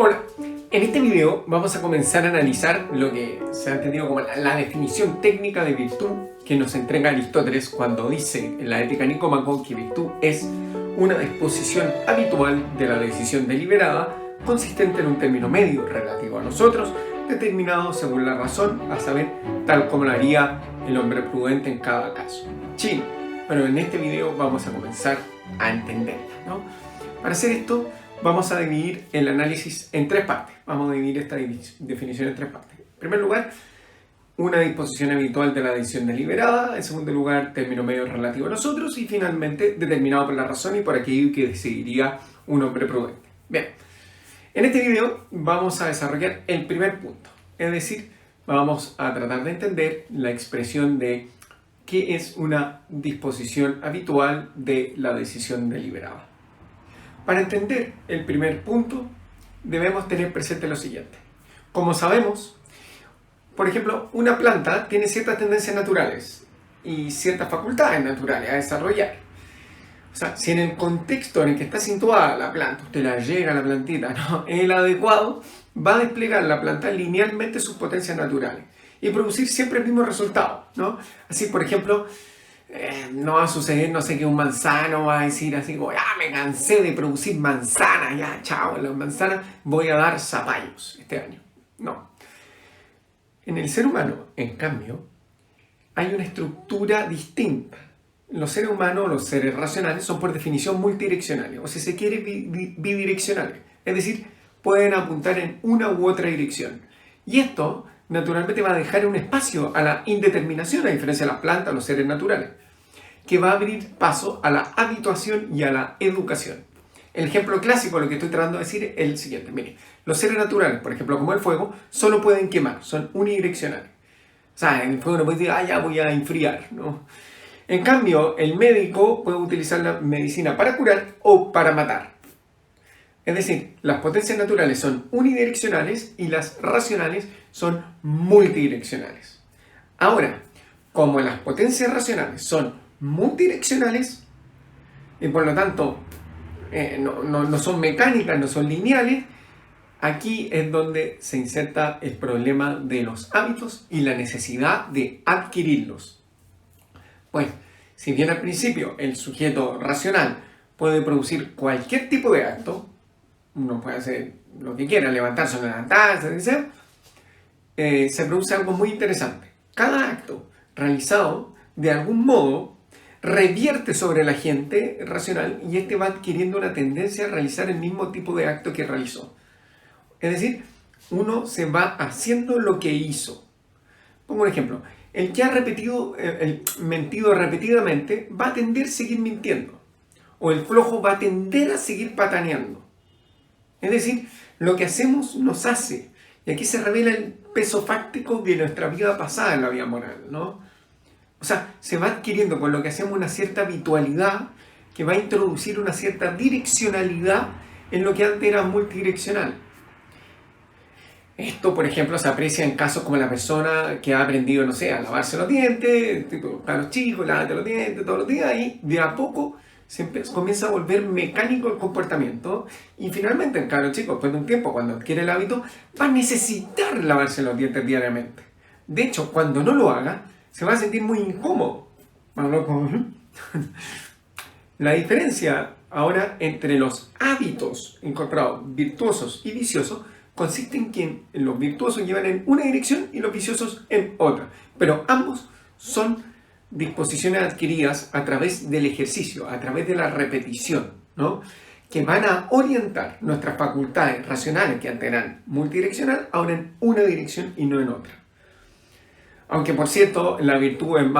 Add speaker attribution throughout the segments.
Speaker 1: Hola, en este video vamos a comenzar a analizar lo que se ha entendido como la definición técnica de virtud que nos entrega Aristóteles cuando dice en la Ética Nicómaco que virtud es una disposición habitual de la decisión deliberada consistente en un término medio relativo a nosotros, determinado según la razón, a saber, tal como lo haría el hombre prudente en cada caso. Sí, pero en este video vamos a comenzar a entenderla, ¿no? Para hacer esto, vamos a dividir el análisis en tres partes. Vamos a dividir esta definición en tres partes. En primer lugar, una disposición habitual de la decisión deliberada. En segundo lugar, término medio relativo a nosotros. Y finalmente, determinado por la razón y por aquello que decidiría un hombre prudente. Bien, en este video vamos a desarrollar el primer punto. Es decir, vamos a tratar de entender la expresión de qué es una disposición habitual de la decisión deliberada. Para entender el primer punto, debemos tener presente lo siguiente. Como sabemos, por ejemplo, una planta tiene ciertas tendencias naturales y ciertas facultades naturales a desarrollar. O sea, si en el contexto en el que está situada la planta, usted la llega a la plantita, ¿no?, es el adecuado, va a desplegar la planta linealmente sus potencias naturales y producir siempre el mismo resultado, ¿no? Así, por ejemplo, no va a suceder, no sé, que un manzano va a decir así como, me cansé de producir manzanas, ya, chao, las manzanas, voy a dar zapallos este año. No. En el ser humano, en cambio, hay una estructura distinta. Los seres humanos, los seres racionales, son por definición multidireccionales, o si se quiere, bidireccionales. Es decir, pueden apuntar en una u otra dirección. Y esto, naturalmente, va a dejar un espacio a la indeterminación, a diferencia de las plantas, los seres naturales, que va a abrir paso a la habituación y a la educación. El ejemplo clásico de lo que estoy tratando de decir es el siguiente. Mire, los seres naturales, por ejemplo, como el fuego, solo pueden quemar, son unidireccionales. O sea, en el fuego no puede decir, ya voy a enfriar, ¿no? En cambio, el médico puede utilizar la medicina para curar o para matar. Es decir, las potencias naturales son unidireccionales y las racionales son multidireccionales. Ahora, como las potencias racionales son multidireccionales y por lo tanto no son mecánicas, no son lineales, aquí es donde se inserta el problema de los hábitos y la necesidad de adquirirlos. Pues, si bien al principio el sujeto racional puede producir cualquier tipo de acto, uno puede hacer lo que quiera, levantarse o no levantarse, etc., se produce algo muy interesante. Cada acto realizado, de algún modo, revierte sobre la gente racional y este va adquiriendo una tendencia a realizar el mismo tipo de acto que realizó. Es decir, uno se va haciendo lo que hizo. Pongo un ejemplo. El que ha mentido repetidamente va a tender a seguir mintiendo. O el flojo va a tender a seguir pataneando. Es decir, lo que hacemos nos hace. Y aquí se revela el peso fáctico de nuestra vida pasada en la vida moral, ¿no? O sea, se va adquiriendo con lo que hacemos una cierta habitualidad que va a introducir una cierta direccionalidad en lo que antes era multidireccional. Esto, por ejemplo, se aprecia en casos como la persona que ha aprendido, no sé, a lavarse los dientes, tipo, para los chicos, lávate los dientes todos los días, y de a poco comienza a volver mecánico el comportamiento, y finalmente el cabro chico, después de un tiempo, cuando adquiere el hábito, va a necesitar lavarse los dientes diariamente. De hecho, cuando no lo haga, se va a sentir muy incómodo. La diferencia ahora entre los hábitos incorporados virtuosos y viciosos consiste en que los virtuosos llevan en una dirección y los viciosos en otra. Pero ambos son disposiciones adquiridas a través del ejercicio, a través de la repetición, ¿no?, que van a orientar nuestras facultades racionales, que antes eran multidireccional, ahora en una dirección y no en otra. Aunque, por cierto, la virtud es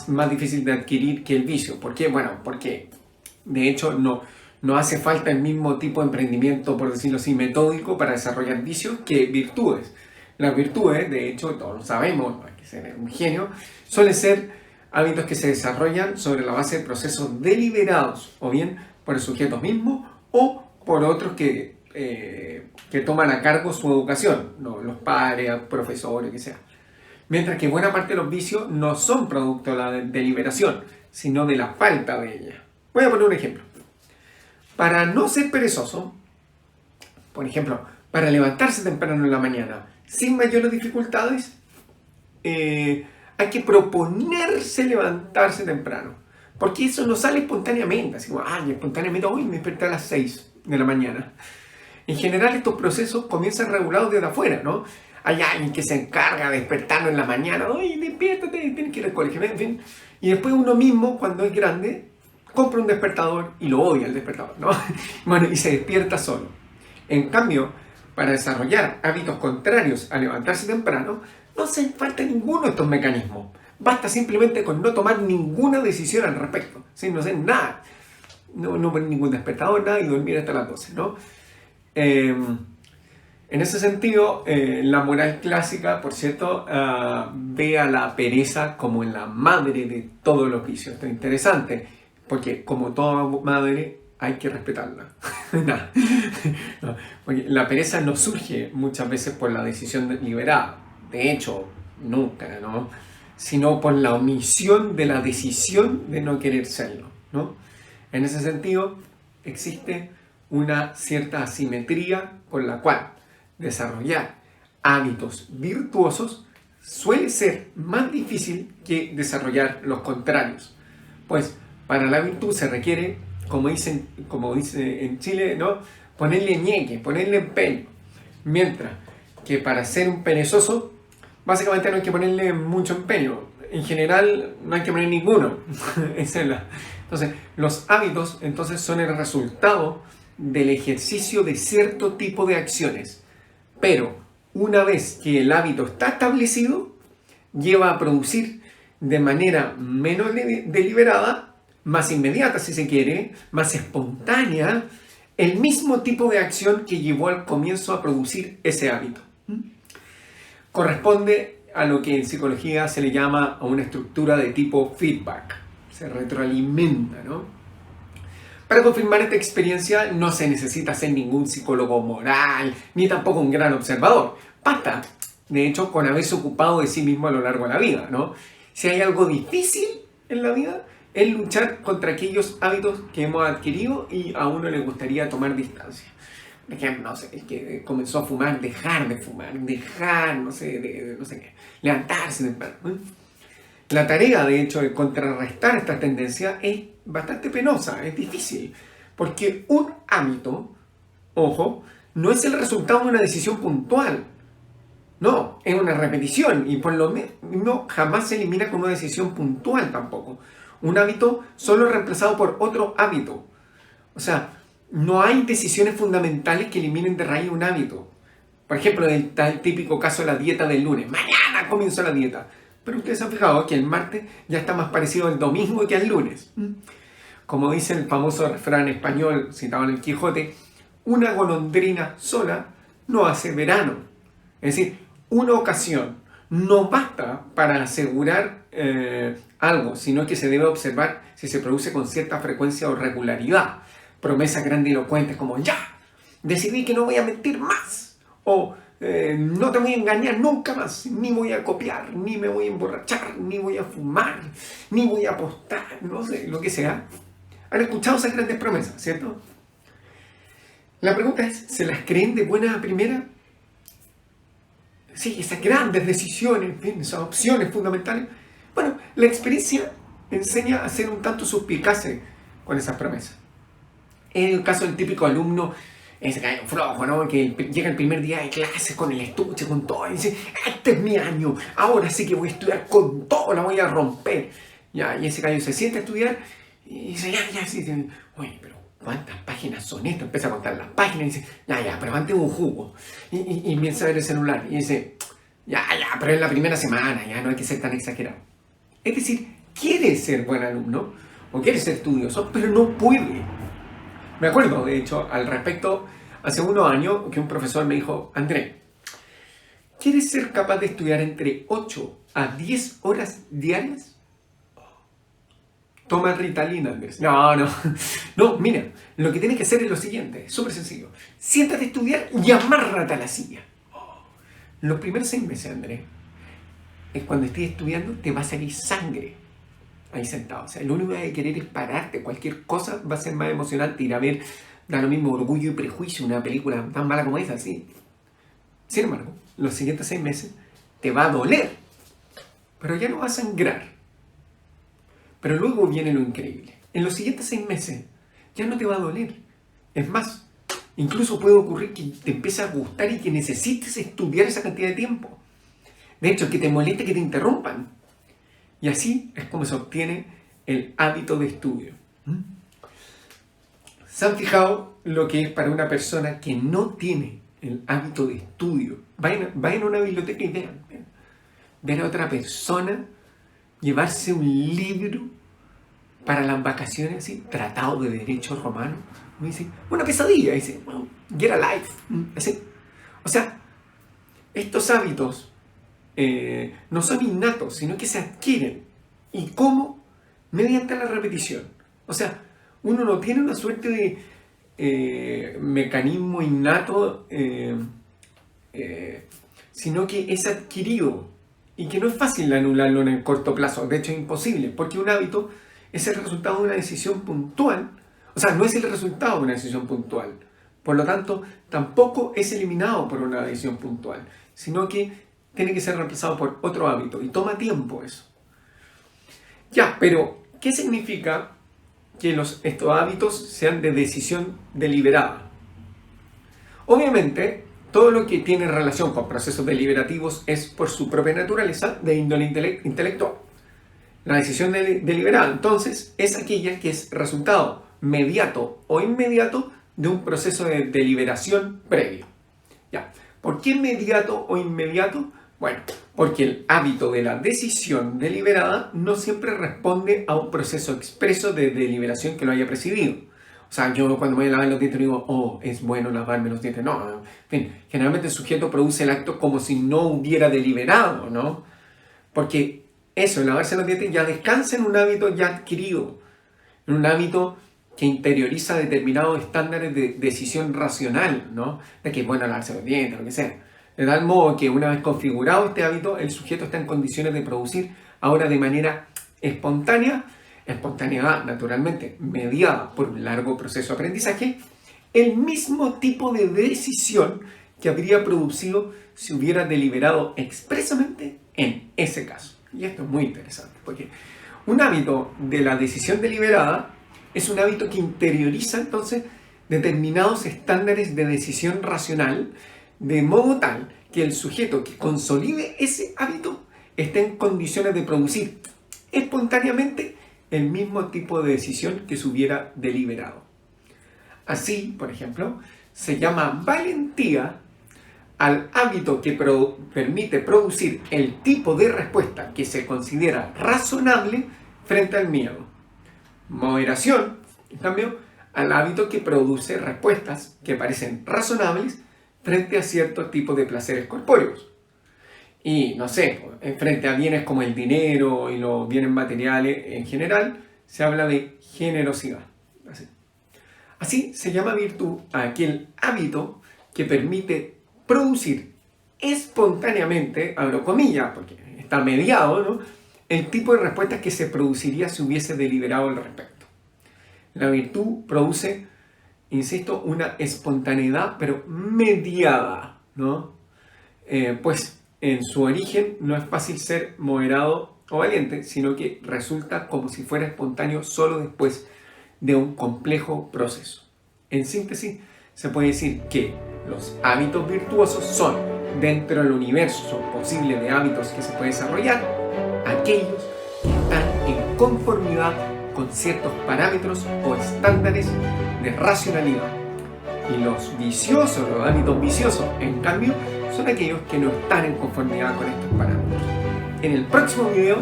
Speaker 1: más difícil de adquirir que el vicio. ¿Por qué? Bueno, porque de hecho no hace falta el mismo tipo de emprendimiento, por decirlo así, metódico para desarrollar vicios que virtudes. Las virtudes, de hecho, todos lo sabemos, no hay que ser un genio, suelen ser hábitos que se desarrollan sobre la base de procesos deliberados, o bien por el sujeto mismo o por otros que toman a cargo su educación, ¿no?, los padres, profesores, que sea. Mientras que buena parte de los vicios no son producto de la deliberación, sino de la falta de ella. Voy a poner un ejemplo. Para no ser perezoso, por ejemplo, para levantarse temprano en la mañana sin mayores dificultades, hay que proponerse levantarse temprano. Porque eso no sale espontáneamente, así como, espontáneamente hoy me desperté a las 6 de la mañana. En general estos procesos comienzan regulados desde afuera, ¿no? Hay alguien que se encarga de despertarnos en la mañana, oye, despiértate, tienes que ir al colegio, en fin. Y después uno mismo, cuando es grande, compra un despertador y lo odia el despertador, ¿no? Bueno, y se despierta solo. En cambio, para desarrollar hábitos contrarios a levantarse temprano, no hace falta ninguno de estos mecanismos. Basta simplemente con no tomar ninguna decisión al respecto, sin no hacer nada. No poner ningún despertador, nada, y dormir hasta las 12, ¿no? En ese sentido, la moral clásica, por cierto, ve a la pereza como la madre de todos los vicios. Esto es interesante, porque como toda madre hay que respetarla. No, porque la pereza no surge muchas veces por la decisión deliberada, de hecho, nunca, ¿no? Sino por la omisión de la decisión de no querer serlo, ¿no? En ese sentido, existe una cierta asimetría por la cual desarrollar hábitos virtuosos suele ser más difícil que desarrollar los contrarios. Pues para la virtud se requiere, como dice en Chile, ¿no? Ponerle ñeque, ponerle empeño. Mientras que para ser un perezoso, básicamente no hay que ponerle mucho empeño. En general no hay que poner ninguno. Entonces, los hábitos entonces son el resultado del ejercicio de cierto tipo de acciones. Pero una vez que el hábito está establecido, lleva a producir de manera menos deliberada, más inmediata si se quiere, más espontánea, el mismo tipo de acción que llevó al comienzo a producir ese hábito. Corresponde a lo que en psicología se le llama a una estructura de tipo feedback. Se retroalimenta, ¿no? Para confirmar esta experiencia no se necesita ser ningún psicólogo moral, ni tampoco un gran observador. Basta, de hecho, con haberse ocupado de sí mismo a lo largo de la vida, ¿no? Si hay algo difícil en la vida, es luchar contra aquellos hábitos que hemos adquirido y a uno le gustaría tomar distancia. Por ejemplo, no sé, el que comenzó a fumar, dejar de fumar, no sé qué, levantarse temprano, ¿no? La tarea, de hecho, de contrarrestar esta tendencia es bastante penosa, es difícil, porque un hábito, ojo, no es el resultado de una decisión puntual. No, es una repetición y por lo menos jamás se elimina con una decisión puntual tampoco. Un hábito solo es reemplazado por otro hábito. O sea, no hay decisiones fundamentales que eliminen de raíz un hábito. Por ejemplo, está el típico caso de la dieta del lunes. Mañana comienzo la dieta. Pero ustedes se han fijado que el martes ya está más parecido al domingo que al lunes. Como dice el famoso refrán español citado en el Quijote, una golondrina sola no hace verano. Es decir, una ocasión no basta para asegurar algo, sino que se debe observar si se produce con cierta frecuencia o regularidad. Promesas grandilocuentes como ya, decidí que no voy a mentir más, o no te voy a engañar nunca más, ni voy a copiar, ni me voy a emborrachar, ni voy a fumar, ni voy a apostar, no sé, lo que sea. Han escuchado esas grandes promesas, ¿cierto? La pregunta es, ¿se las creen de buena a primera? Sí, esas grandes decisiones, en fin, esas opciones fundamentales. Bueno, la experiencia enseña a ser un tanto suspicace con esas promesas. En el caso del típico alumno, ese gallo flojo, ¿no? Que llega el primer día de clase con el estuche, con todo, y dice, este es mi año, ahora sí que voy a estudiar con todo, la voy a romper. Ya, y ese gallo se siente a estudiar y dice, sí, oye, pero ¿cuántas páginas son estas? Empieza a contar las páginas y dice, pero antes un jugo. Y empieza a ver el celular y dice, pero es la primera semana, ya no hay que ser tan exagerado. Es decir, quiere ser buen alumno o quiere ser estudioso, pero no puede. Me acuerdo, de hecho, al respecto, hace unos años que un profesor me dijo, Andrés, ¿quieres ser capaz de estudiar entre 8 a 10 horas diarias? Toma Ritalina, Andrés. No, mira, lo que tienes que hacer es lo siguiente, es súper sencillo. Siéntate a estudiar y amárrate a la silla. Los primeros 6 meses, Andrés, es cuando estés estudiando, te va a salir sangre ahí sentado. O sea, lo único que hay que querer es pararte. Cualquier cosa va a ser más emocionante. Ir a ver Da lo mismo Orgullo y Prejuicio, una película tan mala como esa, sí. Sin embargo, los siguientes 6 meses te va a doler, pero ya no va a sangrar. Pero luego viene lo increíble. En los siguientes 6 meses ya no te va a doler. Es más, incluso puede ocurrir que te empiece a gustar y que necesites estudiar esa cantidad de tiempo. De hecho, que te moleste que te interrumpan. Y así es como se obtiene el hábito de estudio. ¿Se han fijado lo que es para una persona que no tiene el hábito de estudio? Vayan a una biblioteca y vean. Ver a otra persona llevarse un libro para las vacaciones, así, tratado de derecho romano. Me dice, una pesadilla. Dice, well, get a life. Así. O sea, estos hábitos no son innatos, sino que se adquieren. ¿Y cómo? Mediante la repetición. O sea, uno no tiene una suerte de mecanismo innato, sino que es adquirido y que no es fácil anularlo en el corto plazo. De hecho, es imposible, porque un hábito es el resultado de una decisión puntual. O sea, no es el resultado de una decisión puntual. Por lo tanto, tampoco es eliminado por una decisión puntual, sino que tiene que ser reemplazado por otro hábito. Y toma tiempo eso. Ya, pero ¿qué significa que estos hábitos sean de decisión deliberada? Obviamente, todo lo que tiene relación con procesos deliberativos es por su propia naturaleza de índole intelectual. La decisión deliberada, entonces, es aquella que es resultado mediato o inmediato de un proceso de deliberación previo. Ya. ¿Por qué inmediato o inmediato? Bueno, porque el hábito de la decisión deliberada no siempre responde a un proceso expreso de deliberación que lo haya precedido. O sea, yo cuando me voy a lavar los dientes digo, oh, es bueno lavarme los dientes. No, en fin, generalmente el sujeto produce el acto como si no hubiera deliberado, ¿no? Porque eso, lavarse los dientes ya descansa en un hábito ya adquirido, en un hábito que interioriza determinados estándares de decisión racional, ¿no? De que es bueno lavarse los dientes, lo que sea. De tal modo que una vez configurado este hábito, el sujeto está en condiciones de producir ahora de manera espontánea, espontaneidad naturalmente mediada por un largo proceso de aprendizaje, el mismo tipo de decisión que habría producido si hubiera deliberado expresamente en ese caso. Y esto es muy interesante, porque un hábito de la decisión deliberada es un hábito que interioriza entonces determinados estándares de decisión racional, de modo tal que el sujeto que consolide ese hábito esté en condiciones de producir espontáneamente el mismo tipo de decisión que se hubiera deliberado. Así, por ejemplo, se llama valentía al hábito que permite producir el tipo de respuesta que se considera razonable frente al miedo. Moderación, en cambio, al hábito que produce respuestas que parecen razonables frente a ciertos tipos de placeres corpóreos. Y, no sé, frente a bienes como el dinero y los bienes materiales en general, se habla de generosidad. Así se llama virtud a aquel hábito que permite producir espontáneamente, abro comillas, porque está mediado, ¿no?, el tipo de respuestas que se produciría si hubiese deliberado al respecto. La virtud produce, insisto, una espontaneidad, pero mediada, ¿no? Pues en su origen no es fácil ser moderado o valiente, sino que resulta como si fuera espontáneo solo después de un complejo proceso. En síntesis, se puede decir que los hábitos virtuosos son, dentro del universo posible de hábitos que se puede desarrollar, aquellos que están en conformidad con ciertos parámetros o estándares de racionalidad. Y los viciosos, los hábitos viciosos, en cambio, son aquellos que no están en conformidad con estos parámetros. En el próximo video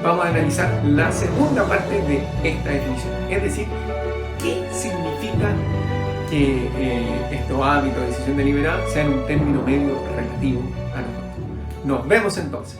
Speaker 1: vamos a analizar la segunda parte de esta definición, es decir, qué significa que estos hábitos de decisión deliberada sean un término medio relativo a nosotros. Nos vemos entonces.